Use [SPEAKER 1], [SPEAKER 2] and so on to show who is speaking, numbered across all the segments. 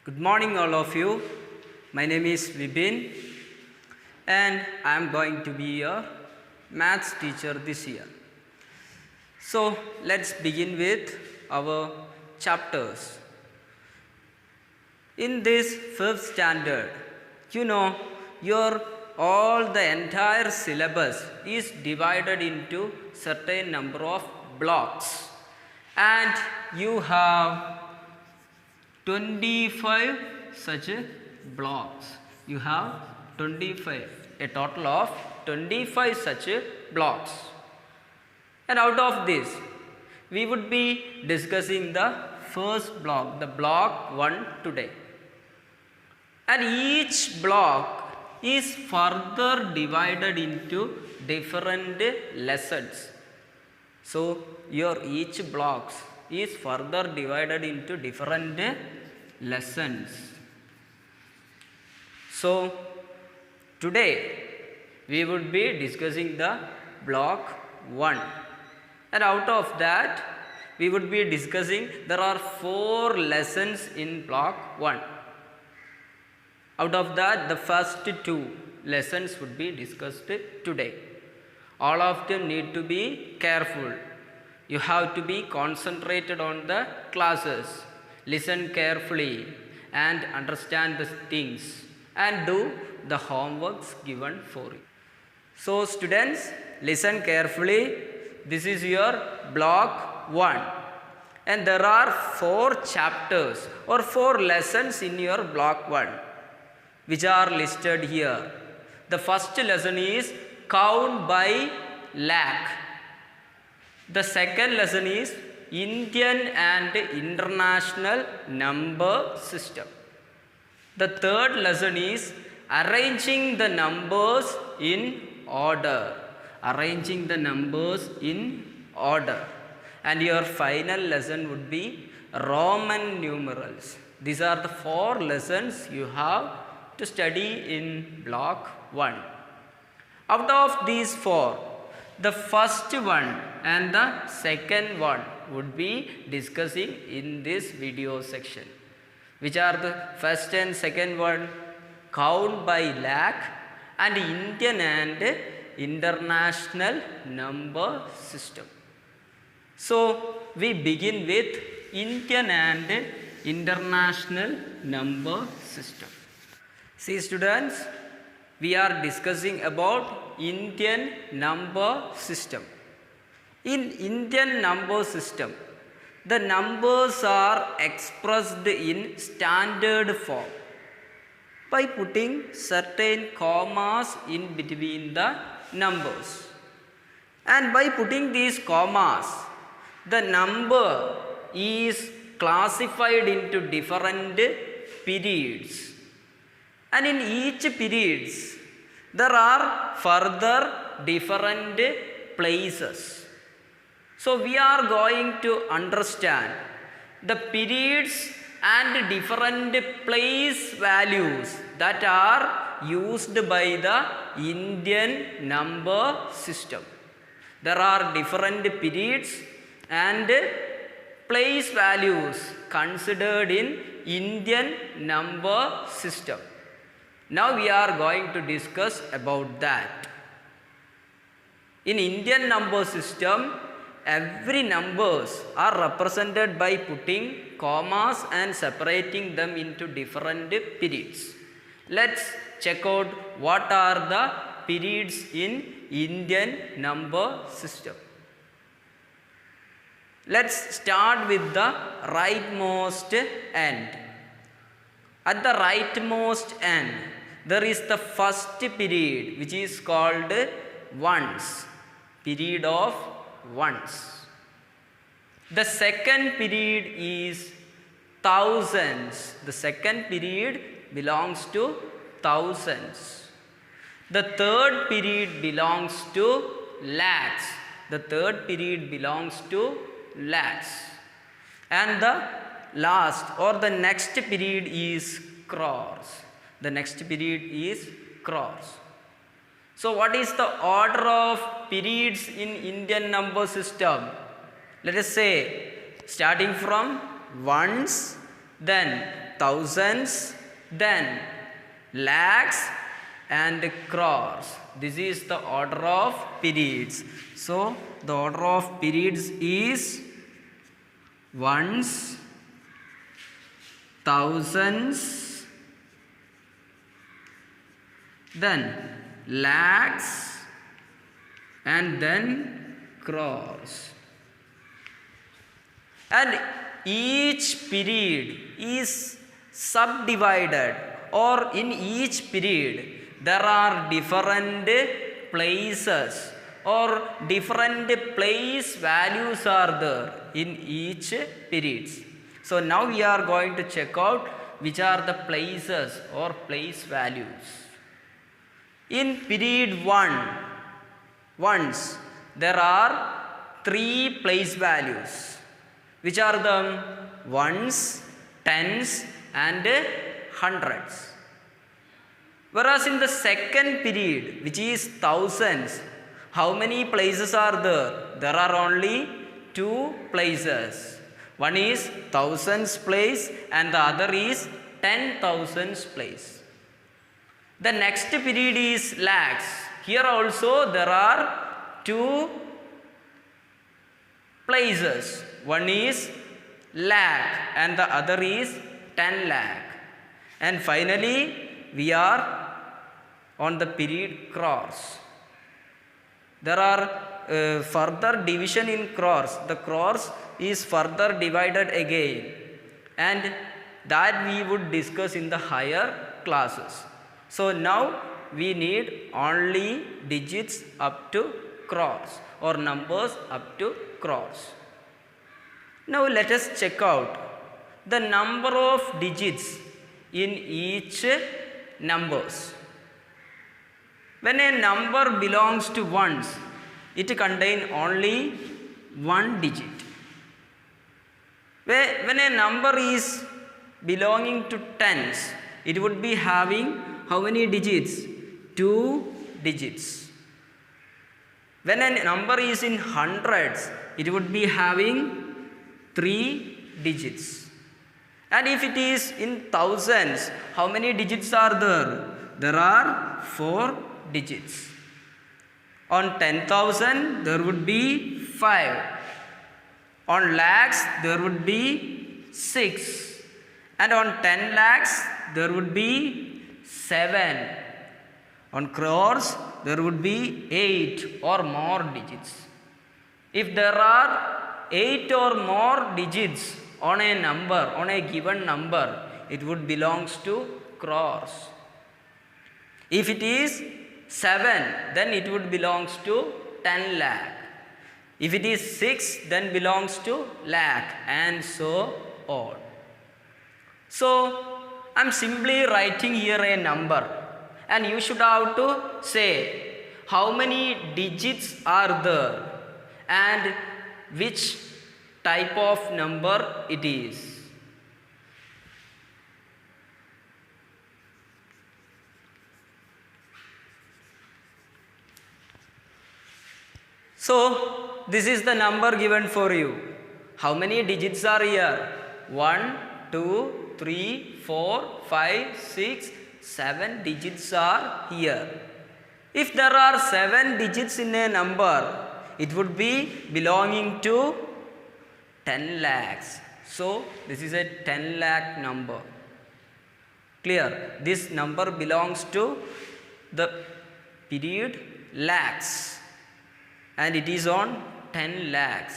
[SPEAKER 1] Good morning, all of you. My name is Vibin, and I am going to be your maths teacher this year. So, let's begin with our chapters. In this fifth standard, your all the entire syllabus is divided into certain number of blocks, and you have 25 such blocks. You have 25, a total of 25 such blocks. And out of this, we would be discussing the first block, the block 1 today. And each block is further divided into different lessons. So, your each blocks is further divided into different lessons. So, today we would be discussing the block 1, and out of that we would be discussing there are 4 lessons in block 1. Out of that, the first 2 lessons would be discussed today. All of them need to be careful. You have to be concentrated on the classes, listen carefully and understand the things and do the homeworks given for you. So students, listen carefully. This is your block 1, and there are 4 chapters or 4 lessons in your block 1 which are listed here. The first lesson is count by lakh. The second lesson is Indian and International Number System. The third lesson is arranging the numbers in order. Arranging the numbers in order. And your final lesson would be Roman numerals. These are the 4 lessons you have to study in block 1. Out of these 4, the first one and the second one would be discussing in this video section. Which are the first and second one? Count by lakh and Indian and International Number System. So, we begin with Indian and International Number System. See students, we are discussing about Indian number system. In Indian number system, the numbers are expressed in standard form by putting certain commas in between the numbers. And by putting these commas, the number is classified into different periods. And in each periods, there are further different places. So, we are going to understand the periods and different place values that are used by the Indian number system. There are different periods and place values considered in Indian number system. Now we are going to discuss about that. In Indian number system, every numbers are represented by putting commas and separating them into different periods. Let's check out what are the periods in Indian number system. Let's start with the rightmost end. At the rightmost end, there is the first period which is called ones, period of ones. The second period is thousands. The second period belongs to thousands. The third period belongs to lakhs. The third period belongs to lakhs. And the last or the next period is crores. The next period is crores. So, what is the order of periods in Indian number system? Let us say starting from ones, then thousands, then lakhs and crores. This is the order of periods. So the order of periods is ones, thousands, then lakhs and then crores. And each period is subdivided, or in each period there are different places or different place values are there in each periods. So now we are going to check out which are the places or place values. In period 1, ones, there are 3 place values. Which are them? Ones, tens and hundreds. Whereas in the second period, which is thousands, how many places are there? There are only 2 places. One is thousands place and the other is 10,000s place. The next period is lakhs. Here also there are 2 places. One is lakh and the other is 10 lakh. And finally we are on the period crores. There are further division in crores. The crores is further divided again, and that we would discuss in the higher classes. So now we need only digits up to crores or numbers up to crores. Now let us check out the number of digits in each numbers. When a number belongs to ones, it contains only 1 digit. When a number is belonging to tens, it would be having how many digits? 2 digits. When a number is in hundreds, it would be having 3 digits. And if it is in thousands, how many digits are there? There are 4 digits. On 10,000 there would be 5. On lakhs there would be 6. And on 10 lakhs there would be 7. On crores there would be 8 or more digits. If there are 8 or more digits on a number, on a given number, it would belongs to crores. If it is 7, then it would belongs to 10 lakh. If it is 6, then belongs to lakh, and so on. So I am simply writing here a number, and you should have to say how many digits are there and which type of number it is. So this is the number given for you. How many digits are here? 1, 2, 3, 4, 5, 6, 7 digits are here. If there are 7 digits in a number, it would be belonging to 10 lakhs. So this is a 10 lakh number. Clear? This number belongs to the period lakhs, and it is on 10 lakhs.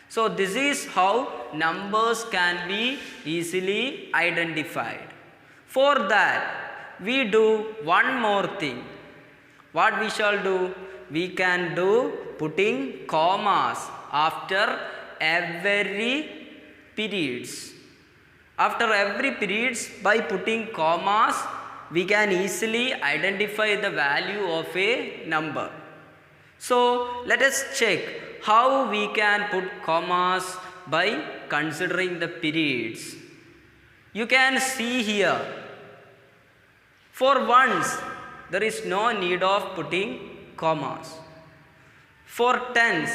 [SPEAKER 1] So this is how numbers can be easily identified. For that we do one more thing. What we shall do? We can do putting commas after every periods. After every periods, by putting commas, we can easily identify the value of a number. So let us check how we can put commas by considering the periods. You can see here, for ones there is no need of putting commas. For tens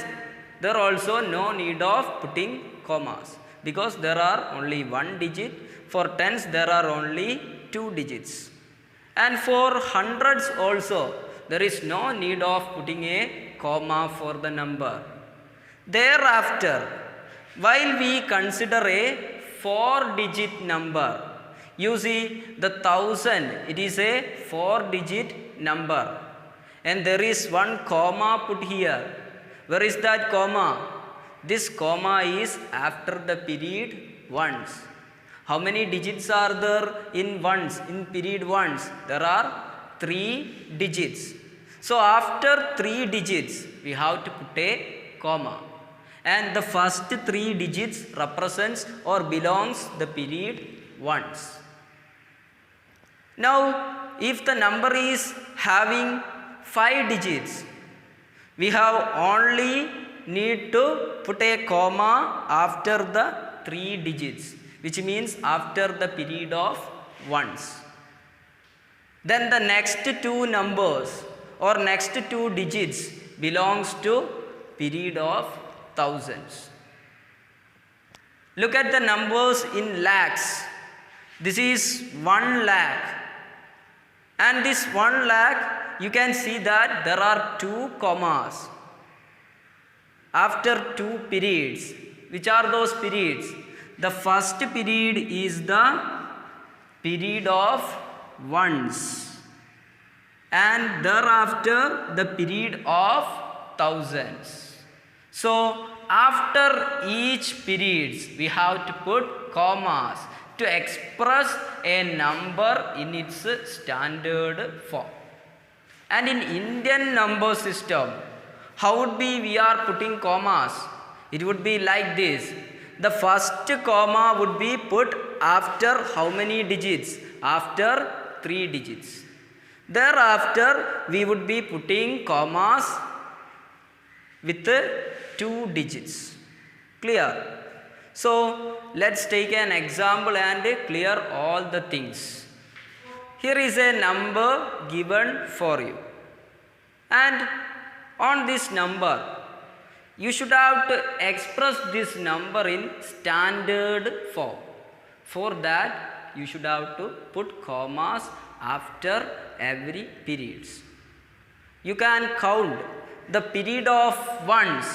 [SPEAKER 1] there also no need of putting commas, because there are only one digit. For tens there are only two digits. And for hundreds also there is no need of putting a comma for the number. Thereafter, while we consider a 4-digit number, you see the 1000, it is a 4-digit number, and there is one comma put here. Where is that comma? This comma is after the period ones. How many digits are there in ones, in period ones? There are 3 digits. So after 3 digits we have to put a comma, and the first 3 digits represents or belongs the period ones. Now if the number is having 5 digits, we have only need to put a comma after the 3 digits, which means after the period of ones. Then the next 2 numbers or next 2 digits belongs to period of thousands. Look at the numbers in lakhs. This is 1 lakh, and this 1 lakh, you can see that there are 2 commas after 2 periods. Which are those periods? The first period is the period of ones, and thereafter the period of thousands. So after each periods we have to put commas to express a number in its standard form. And in Indian number system, how would be we are putting commas? It would be like this. The first comma would be put after how many digits? After 3 digits. Thereafter we would be putting commas with 2 digits. Clear? So let's take an example and clear all the things. Here is a number given for you, and on this number you should have to express this number in standard form. For that you should have to put commas after every periods. You can count the period of ones.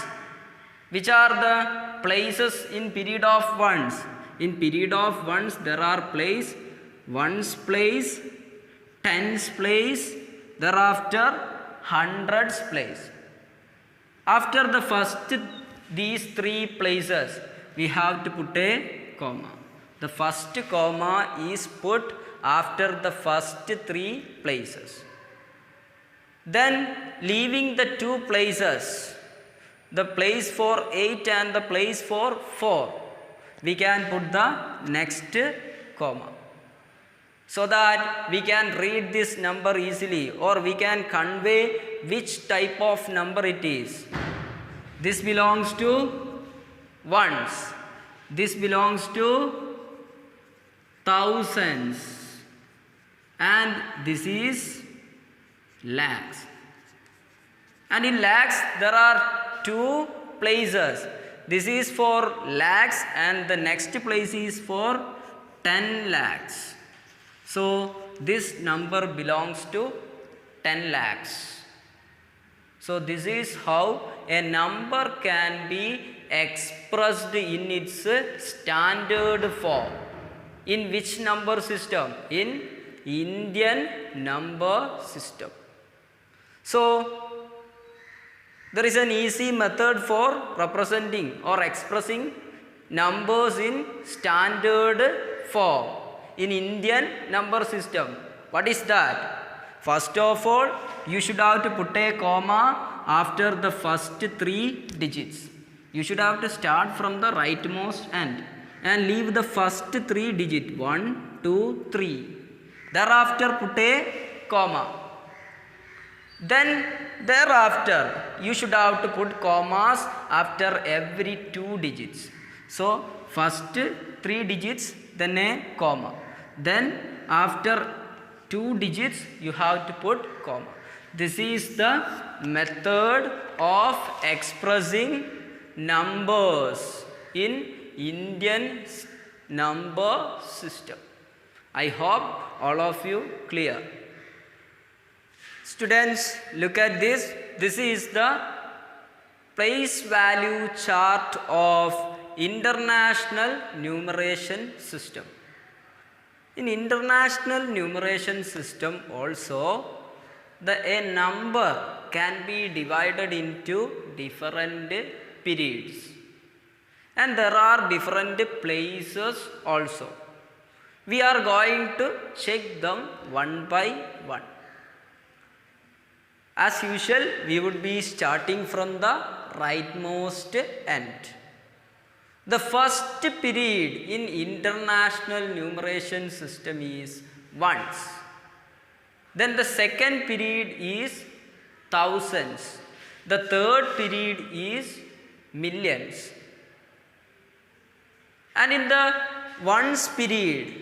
[SPEAKER 1] Which are the places in period of ones? In period of ones there are place, ones place, tens place, thereafter hundreds place. After the first these 3 places we have to put a comma. The first comma is put after the first 3 places. Then leaving the 2 places, the place for 8 and the place for 4, we can put the next comma, so that we can read this number easily, or we can convey which type of number it is. This belongs to ones, this belongs to thousands, and this is lakhs. And in lakhs there are 2 places. This is for lakhs and the next place is for 10 lakhs. So this number belongs to 10 lakhs. So this is how a number can be expressed in its standard form. In which number system? In Indian number system. So there is an easy method for representing or expressing numbers in standard form in Indian number system. What is that? First of all, you should have to put a comma after the first 3 digits. You should have to start from the rightmost end and leave the first 3 digit 1, 2, 3. Thereafter put a comma. Then thereafter you should have to put commas after every 2 digits. So first 3 digits, then a comma. Then after 2 digits you have to put comma. This is the method of expressing numbers in Indian number system. I hope all of you clear. Students, look at this. This is the place value chart of International Numeration System. In International Numeration System also, a number can be divided into different periods, and there are different places also. We are going to check them one by one. As usual, we would be starting from the rightmost end. The first period in International Numeration System is ones. Then the second period is thousands. The third period is millions. And in the ones period,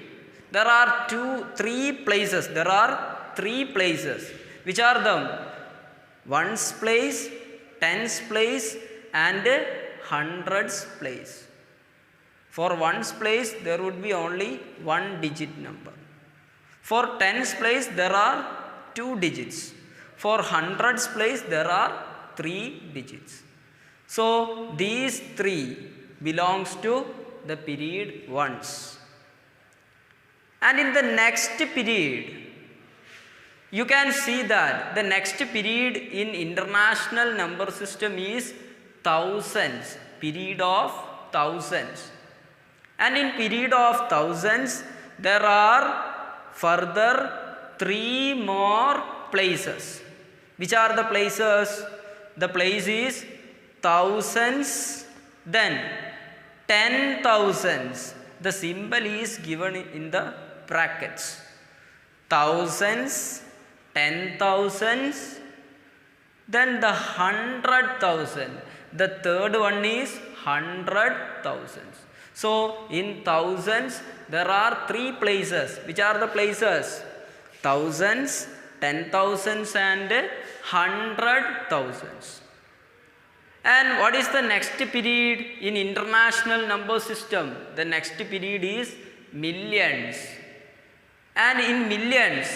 [SPEAKER 1] there are three places. There are three places. Which are them? Ones place, tens place, and hundreds place. For ones place, there would be only one digit number. For tens place, there are 2 digits. For hundreds place, there are 3 digits. So these three belongs to the period ones. And in the next period, you can see that the next period in International Number System is thousands, period of thousands. And in period of thousands, there are further 3 more places. Which are the places? The place is thousands, then 10,000s. The symbol is given in the brackets. Thousands, 10,000s, then the 100,000. The third one is 100,000s. So in thousands, there are 3 places. Which are the places? Thousands, 10,000s, and 100,000s. And what is the next period in International Number System? The next period is millions. And in millions,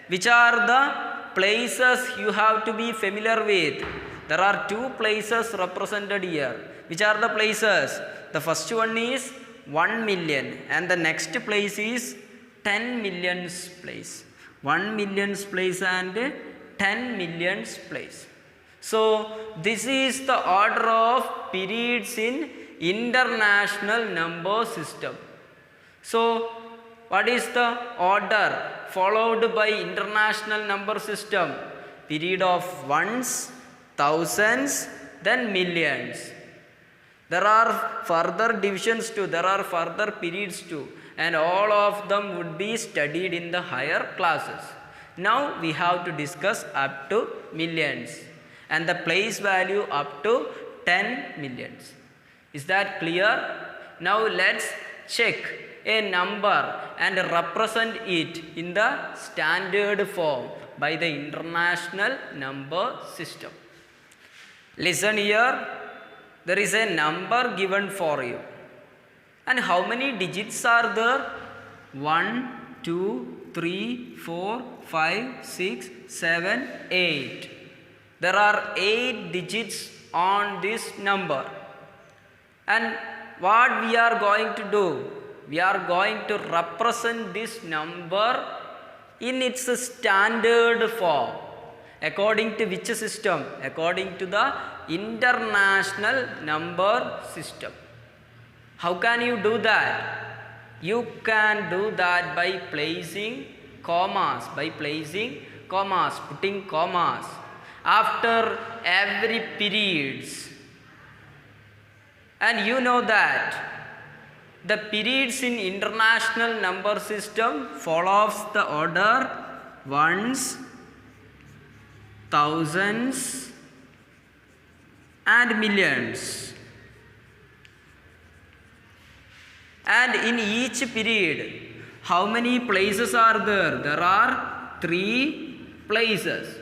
[SPEAKER 1] which are the places you have to be familiar with? There are 2 places represented here. Which are the places? The first one is 1 million, and the next place is 10 millions place. 1 millions place and 10 millions place. So this is the order of periods in International Number System. So what is the order followed by International Number System? Period of ones, thousands, then millions. There are further divisions too, there are further periods too, and all of them would be studied in the higher classes. Now we have to discuss up to millions and the place value up to 10 millions. Is that clear? Now let's check a number and represent it in the standard form by the International Number System. Listen here. There is a number given for you. And how many digits are there? 1, 2, 3, 4, 5, 6, 7, 8. There are 8 digits on this number. And what we are going to do? We are going to represent this number in its standard form. According to which system? According to the International Number System. How can you do that? You can do that by placing commas, putting commas after every periods. And you know that the periods in International Number System follows the order ones, thousands, and millions. And in each period, how many places are there? There are 3 places.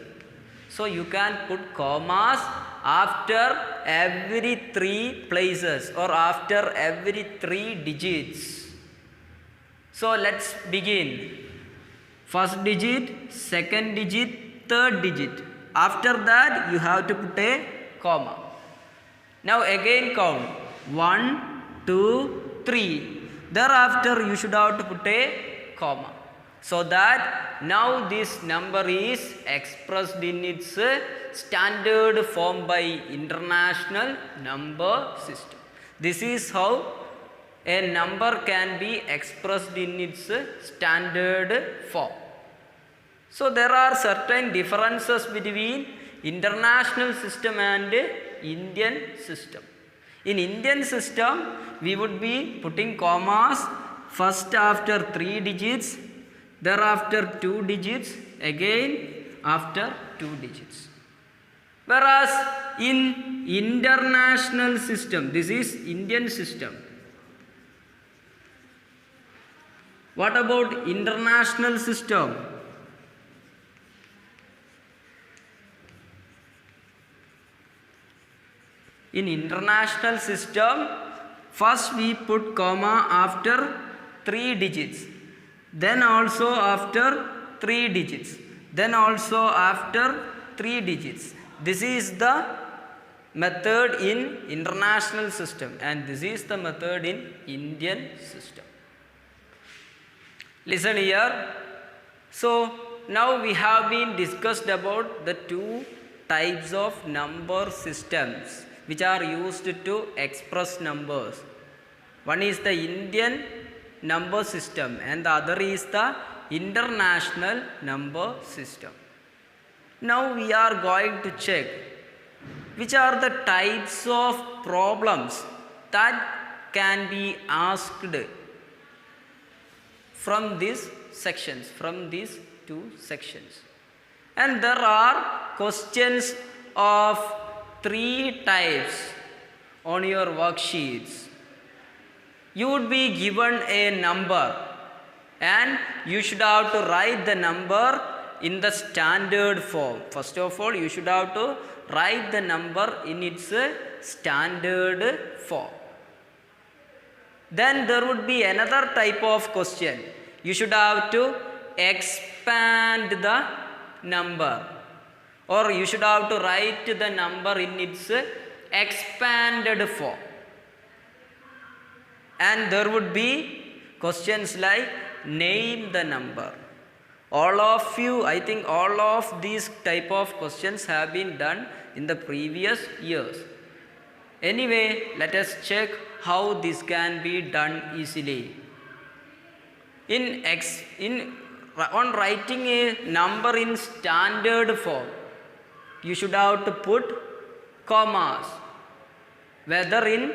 [SPEAKER 1] So you can put commas after every 3 places or after every 3 digits. So let's begin. First digit, second digit, third digit. After that you have to put a comma. Now again count 1, 2, 3. Thereafter you should have to put a comma. So that now this number is expressed in its standard form by International Number System. This is how a number can be expressed in its standard form. So there are certain differences between international system and Indian system. In Indian system, we would be putting commas first after 3 digits, thereafter 2 digits, again after 2 digits. Whereas in international system, this is Indian system. What about international system? In international system, first we put comma after 3 digits, then also after 3 digits, then also after 3 digits. This is the method in international system and this is the method in Indian system. Listen here. So now we have been discussed about the two types of number systems which are used to express numbers. One is the Indian number system and the other is the international number system. Now we are going to check which are the types of problems that can be asked from these sections, from these two sections. And there are questions of 3 types on your worksheets. You would be given a number and you should have to write the number in the standard form. First of all, you should have to write the number in its standard form. Then there would be another type of question. You should have to expand the number, or you should have to write the number in its expanded form. And there would be questions like name the number. All of you, I think all of these type of questions have been done in the previous years. Anyway, let us check how this can be done easily. On writing a number in standard form, you should have to put commas, whether in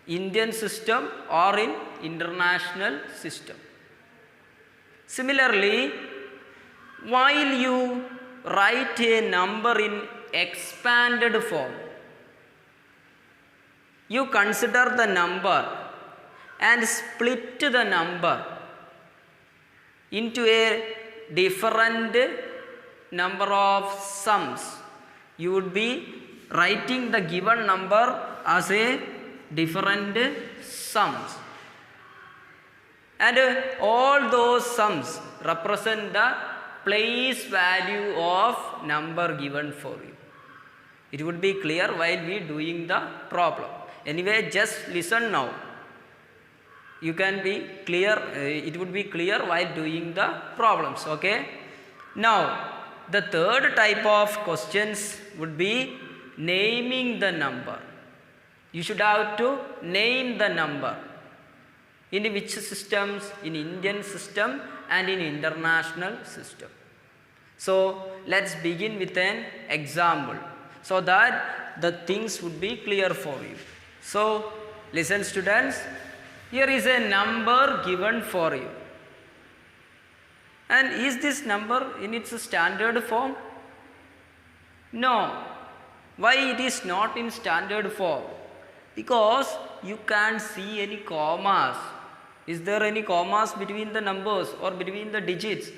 [SPEAKER 1] Indian system or in international system. Similarly, while you write a number in expanded form, you consider the number and split the number into a different number of sums. You would be writing the given number as a different sums. And all those sums represent the place value of number given for you. It would be clear while we doing the problem. Anyway, just listen now. You can be clear, it would be clear while doing the problems, okay? Now, the third type of questions would be naming the number. You should have to name the number. In which systems? In Indian system and in international system. So let's begin with an example so that the things would be clear for you. So listen students, here is a number given for you. And is this number in its standard form? No. Why it is not in standard form? Because you can't see any commas. Is there any commas between the numbers or between the digits?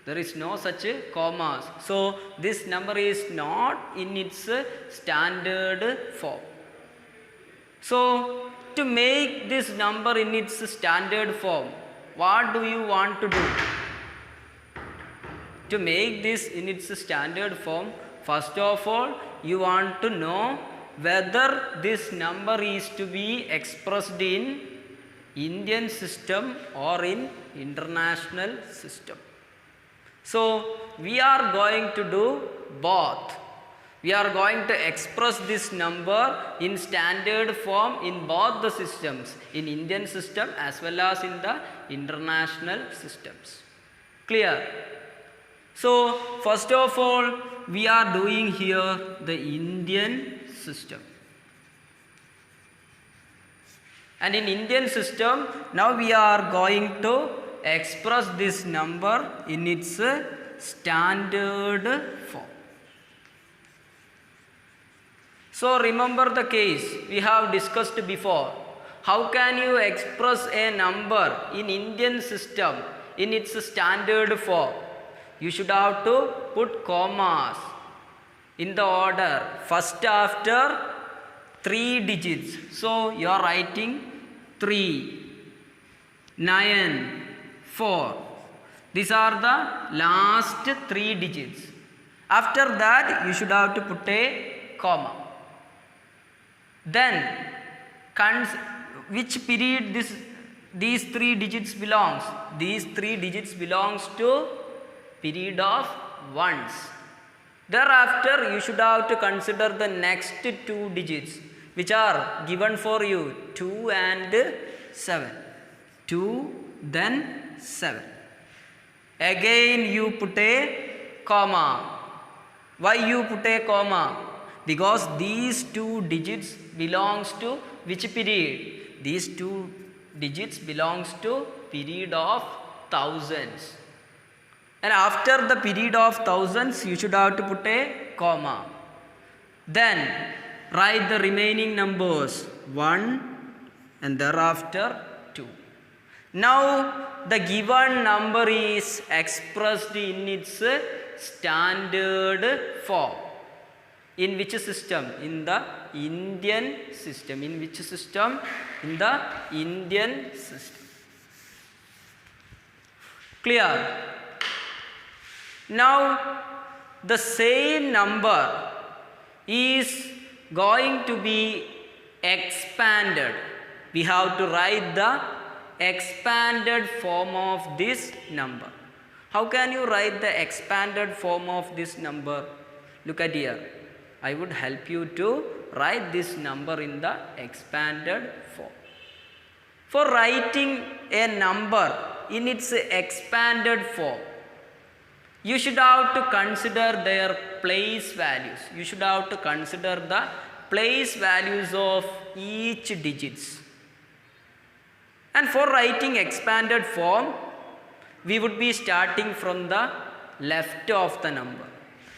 [SPEAKER 1] There is no such commas. So this number is not in its standard form. So to make this number in its standard form, what do you want to do? To make this in its standard form, first of all, you want to know whether this number is to be expressed in Indian system or in international system. So we are going to do both. We are going to express this number in standard form in both the systems, in Indian system as well as in the international systems. Clear? So first of all, we are doing here the Indian system. And in Indian system, now we are going to express this number in its standard form. So remember the case we have discussed before. How can you express a number in Indian system in its standard form? You should have to put commas in the order first after 3 digits. So you are writing 3, 9, 4. These are the last 3 digits. After that you should have to put a comma. Then which period these 3 digits belongs? These 3 digits belongs to period of ones. Thereafter you should have to consider the next 2 digits which are given for you, 2 and 7. 2 then 7. Again you put a comma. Why you put a comma? Because these 2 digits belongs to which period? These 2 digits belongs to period of thousands. And after the period of thousands, you should have to put a comma. Then write the remaining numbers 1 and thereafter 2. Now the given number is expressed in its standard form. In which system? In the Indian system. In which system? In the Indian system. Clear? Now the same number is going to be expanded. We have to write the expanded form of this number. How can you write the expanded form of this number? Look at here. I would help you to write this number in the expanded form. For writing a number in its expanded form, you should have to consider their place values. You should have to consider the place values of each digits. And for writing expanded form, we would be starting from the left of the number.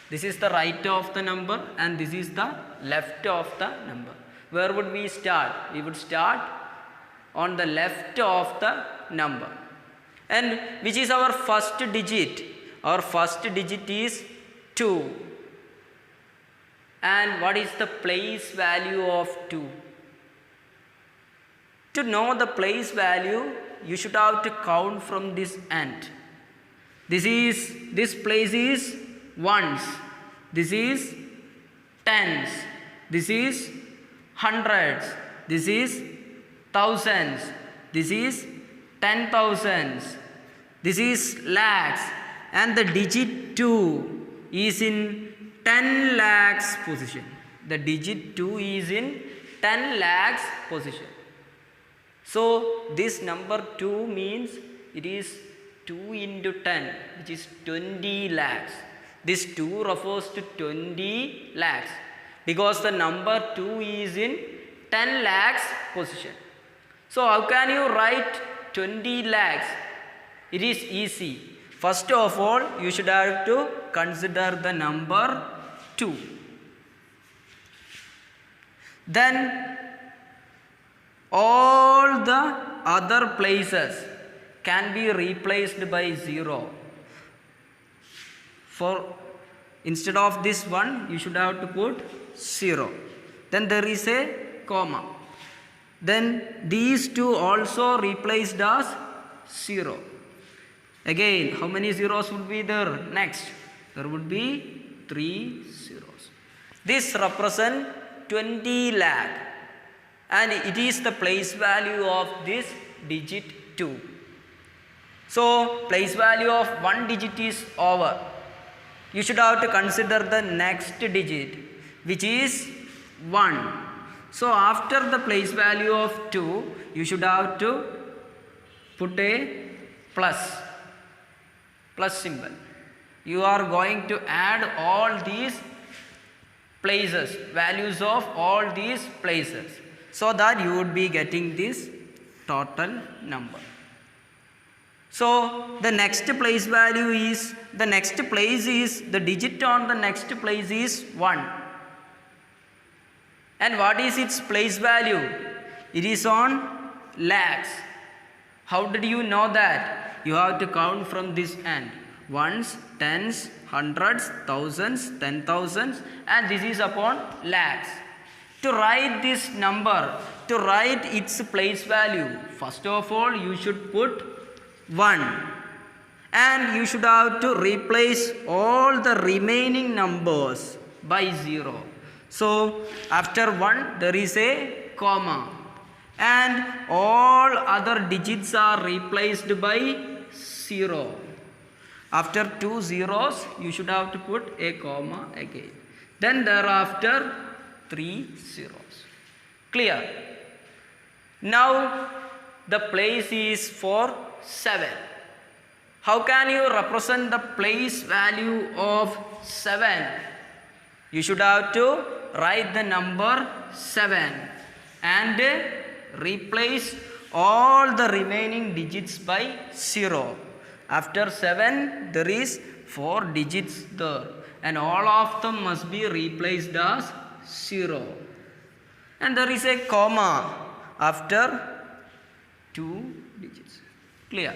[SPEAKER 1] This is the right of the number and this is the left of the number. Where would we start? We would start on the left of the number. And which is our first digit? Our first digit is 2. And what is the place value of 2? To know the place value, you should have to count from this end. This place is ones, this is tens, this is hundreds, this is thousands, this is 10,000s, this is lakhs, and the digit 2 is in 10 lakhs position. The digit 2 is in 10 lakhs position. So this number 2 means it is 2 into 10, which is 20 lakhs. This 2 refers to 20 lakhs because the number 2 is in 10 lakhs position. So how can you write 20 lakhs? It is easy. First of all, you should have to consider the number 2. Then all the other places can be replaced by 0. For instead of this 1 you should have to put 0. Then there is a comma. Then these two also replaced as 0. Again, how many zeros would be there next? There would be 3 zeros. This represents 20 lakh and it is the place value of this digit 2. So place value of 1 digit is over. You should have to consider the next digit, which is 1. So after the place value of 2, you should have to put a plus symbol. You are going to add all these places, values of all these places, so that you would be getting this total number. So the next place value is, the next place is, the digit on the next place is 1. And what is its place value? It is on lakhs. How did you know that? You have to count from this end. Ones, tens, hundreds, thousands, 10,000s, and this is upon lakhs. To write this number, to write its place value, first of all you should put 1 and you should have to replace all the remaining numbers by 0. So after 1 there is a comma and all other digits are replaced by 0. After 2 zeros you should have to put a comma again. Then thereafter 3 zeros. Clear? Now the place is for 7. How can you represent the place value of 7? You should have to write the number 7 and replace all the remaining digits by 0. After 7 there is 4 digits there and all of them must be replaced as 0. And there is a comma after 2 digits. Clear?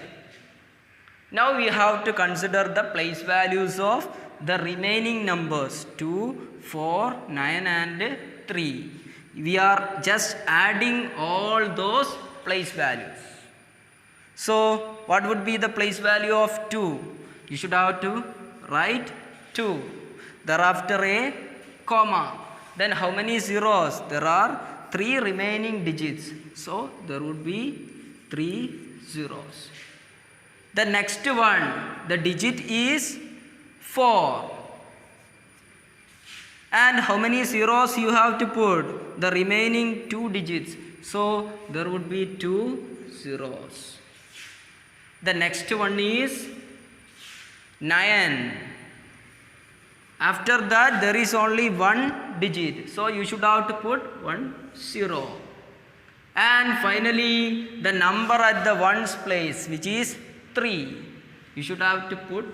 [SPEAKER 1] Now we have to consider the place values of the remaining numbers 2, 4, 9 and 3. We are just adding all those place values. So what would be the place value of 2? You should have to write 2. Thereafter a comma. Then how many zeros? There are 3 remaining digits. So there would be 3 zeros. The next one, the digit is 4. And how many zeros you have to put? The remaining 2 digits. So there would be 2 zeros. The next one is 9. After that there is only 1 digit. So you should have to put 1 0. And finally the number at the ones place, which is 3. You should have to put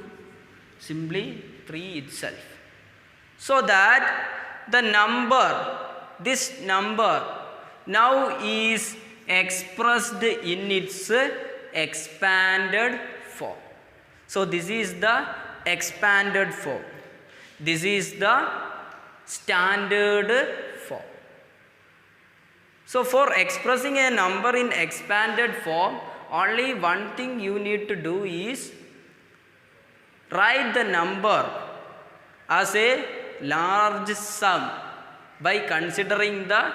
[SPEAKER 1] simply 3 itself. So that the number, this number now is expressed in its expanded form. So this is the expanded form. This is the standard form. So for expressing a number in expanded form, only one thing you need to do is write the number as a large sum by considering the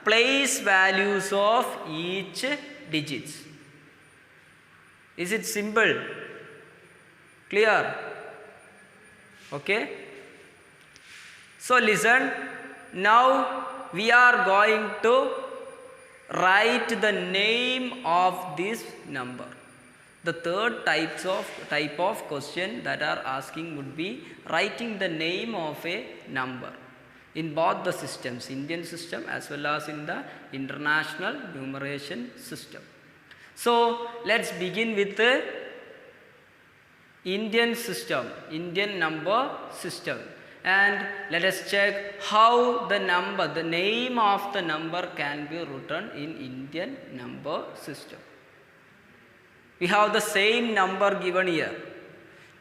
[SPEAKER 1] place values of each digits. Is it simple? Clear? Okay? So listen, now we are going to write the name of this number. The third type of question that are asking would be writing the name of a number in both the systems, Indian system as well as in the international numeration system. So let's begin with the Indian system, Indian number system, and let us check how the number, the name of the number can be written in Indian number system. We have the same number given here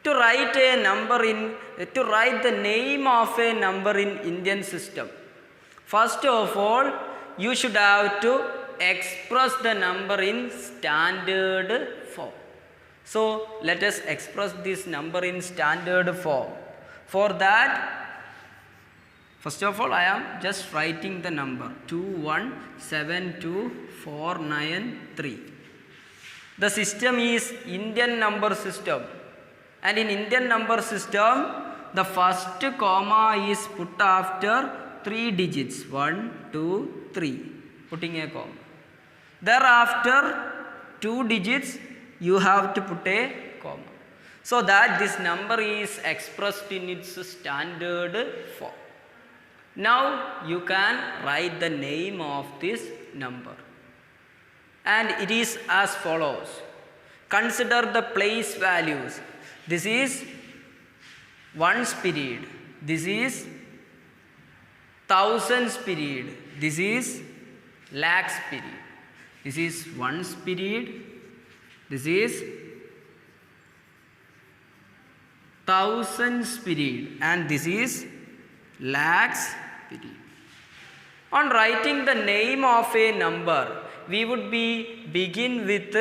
[SPEAKER 1] To write a number in, to write the name of a number in Indian system, first of all, you should have to express the number in standard form. So, let us express this number in standard form. For that, first of all, I am just writing the number 2172493. The system is Indian number system, and in Indian number system, the first comma is put after 3 digits 1, 2, 3, putting a comma. Thereafter 2 digits you have to put a comma, so that this number is expressed in its standard form. Now you can write the name of this number, and it is as follows. Consider the place values. This is ones period, this is thousands period, this is lakhs period. This is ones period, this is thousands period, and this is lakhs period. On writing the name of a number, we would begin with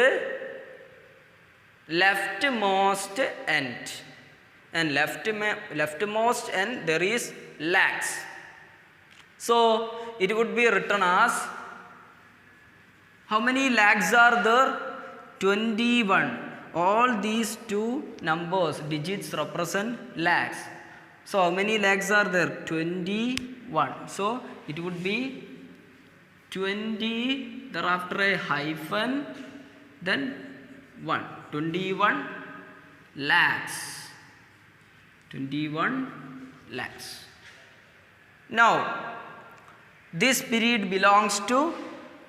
[SPEAKER 1] leftmost end, and leftmost end there is lakhs. So it would be written as, how many lakhs are there? 21. All these two numbers, digits represent lakhs. So how many lakhs are there? 21. So it would be 20, thereafter a hyphen, then 1. 21 lakhs. 21 lakhs. Now, this period belongs to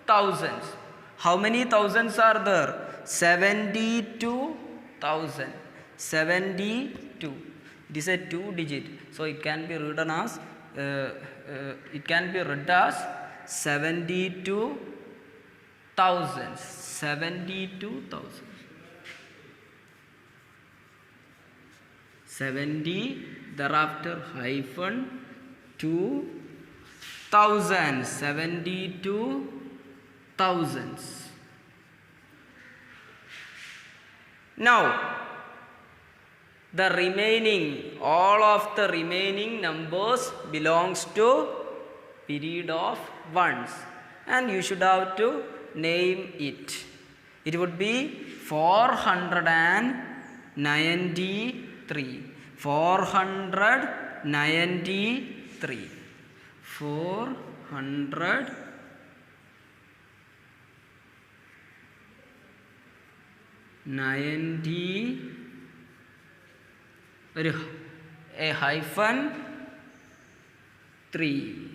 [SPEAKER 1] thousands. How many thousands are there? 72,000. 72. It is a 2 digit, so it can be written as 72,000. 72,000. 70, thereafter hyphen 2,000. 72,000. Now, all of the remaining numbers belongs to period of ones, and you should have to name it. It would be 493. 493. 490, a hyphen 3.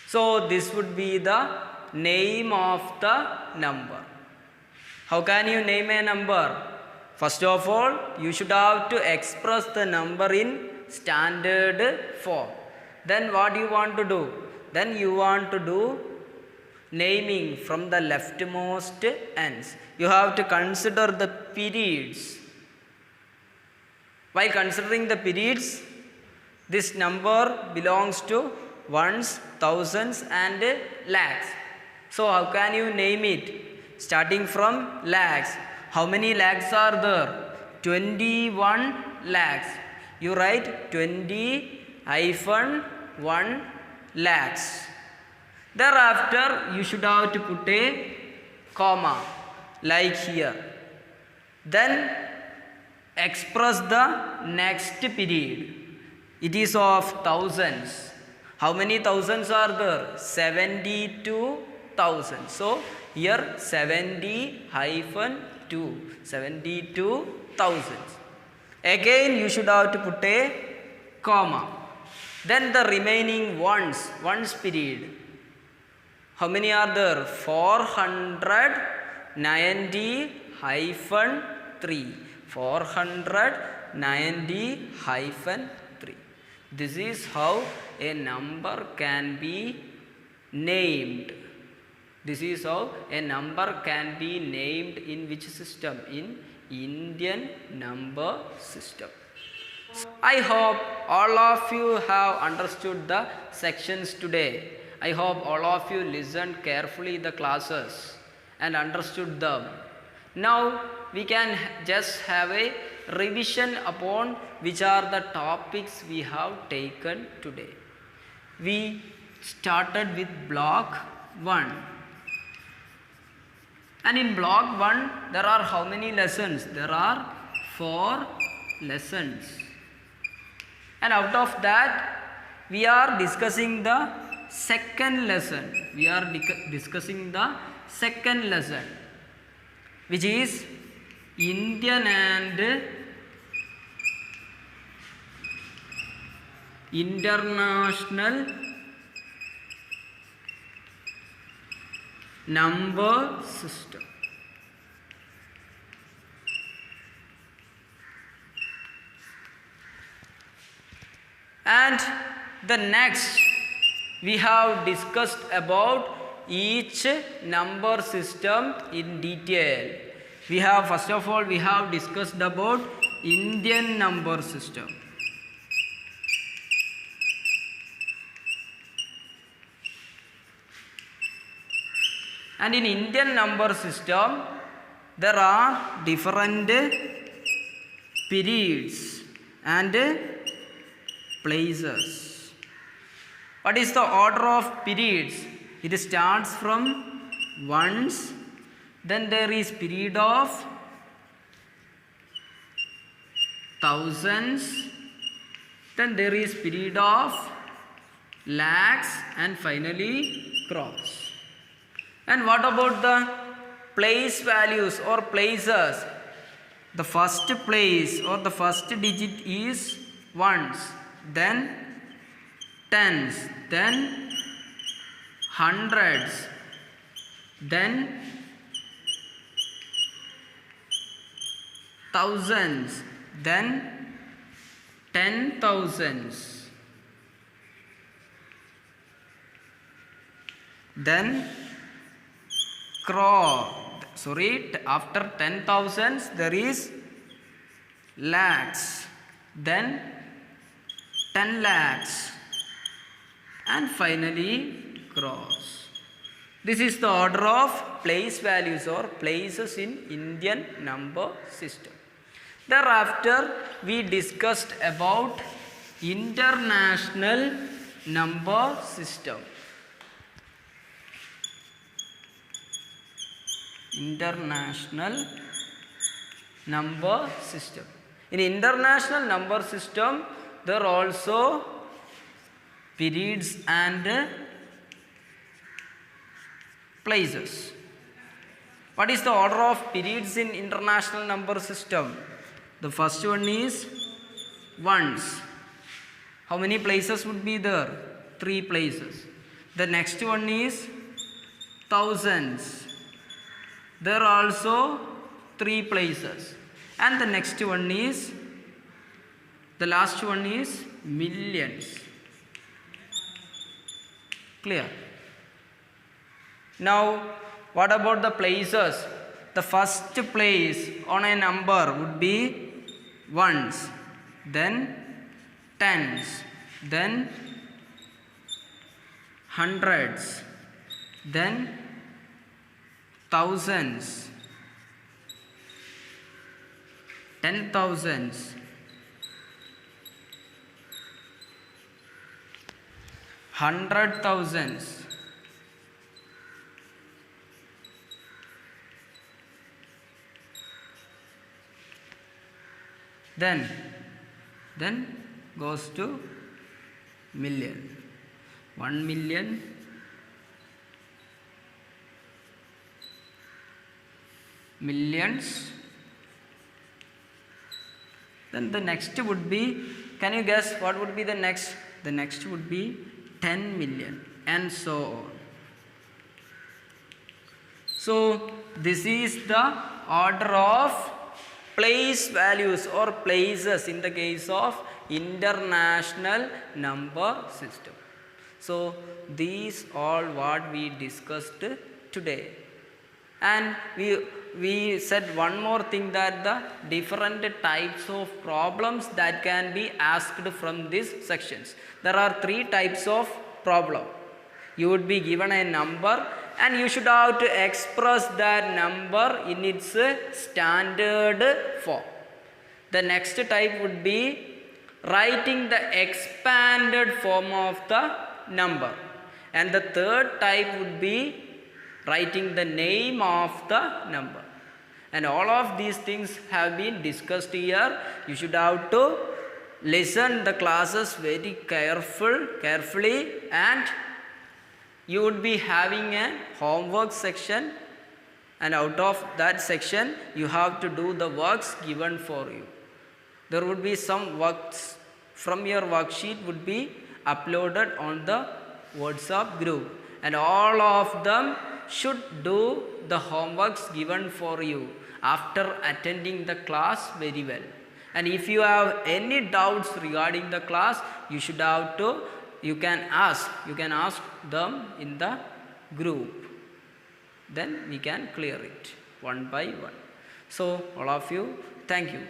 [SPEAKER 1] So this would be the name of the number. How can you name a number? First of all, you should have to express the number in standard form. Then what you want to do? Then you want to do naming from the leftmost ends. You have to consider the periods. While considering the periods, this number belongs to ones, thousands, and lakhs. So how can you name it? Starting from lakhs. How many lakhs are there? 21 lakhs. You write 20-1 lakhs. Thereafter, you should have to put a comma like here. Then express the next period. It is of thousands. How many thousands are there? 72,000. So here 70-2. 72,000. Again you should have to put a comma. Then the remaining ones period. How many are there? 490-3. 490-3. This is how a number can be named. This is how a number can be named in which system? In Indian number system. I hope all of you have understood the sections today. I hope all of you listened carefully the classes and understood them. Now we can just have a revision upon which are the topics we have taken today. We started with block 1. And in block 1 there are how many lessons? There are 4 lessons. And out of that we are discussing the second lesson. We are discussing the second lesson, which is Indian and international number system. And the next we have discussed about each number system in detail. We have first of all we have discussed about Indian number system. And in Indian number system there are different periods and places. What is the order of periods? It starts from ones, then there is period of thousands, then there is period of lakhs, and finally crores. And what about the place values or places? The first place or the first digit is ones, then tens, then hundreds, then thousands, then 10,000s, then after 10,000s there is lakhs, then 10 lakhs, and finally crores. This is the order of place values or places in Indian number system. Thereafter we discussed about international number system. International number system. In international number system there are also periods and places. What is the order of periods in international number system? The first one is ones. How many places would be there? 3 places. The next one is thousands. There are also 3 places. And the next one is, the last one is millions. Clear? Now what about the places? The first place on a number would be ones, then tens, then hundreds, then thousands, 10,000s, hundred thousands, then goes to million, 1 million, millions. Then the next would be, can you guess what would be the next? The next would be 10 million, and so on. So this is the order of place values or places in the case of international number system. So these all what we discussed today. And we said one more thing, that the different types of problems that can be asked from these sections. There are 3 types of problem. You would be given a number and you should have to express that number in its standard form. The next type would be writing the expanded form of the number, and the third type would be writing the name of the number. And all of these things have been discussed here. You should have to listen the classes very carefully, and you would be having a homework section, and out of that section you have to do the works given for you. There would be some works from your worksheet would be uploaded on the WhatsApp group, and all of them should do the homeworks given for you after attending the class very well. And if you have any doubts regarding the class, you should have to, you can ask them in the group. Then we can clear it one by one. So all of you, thank you.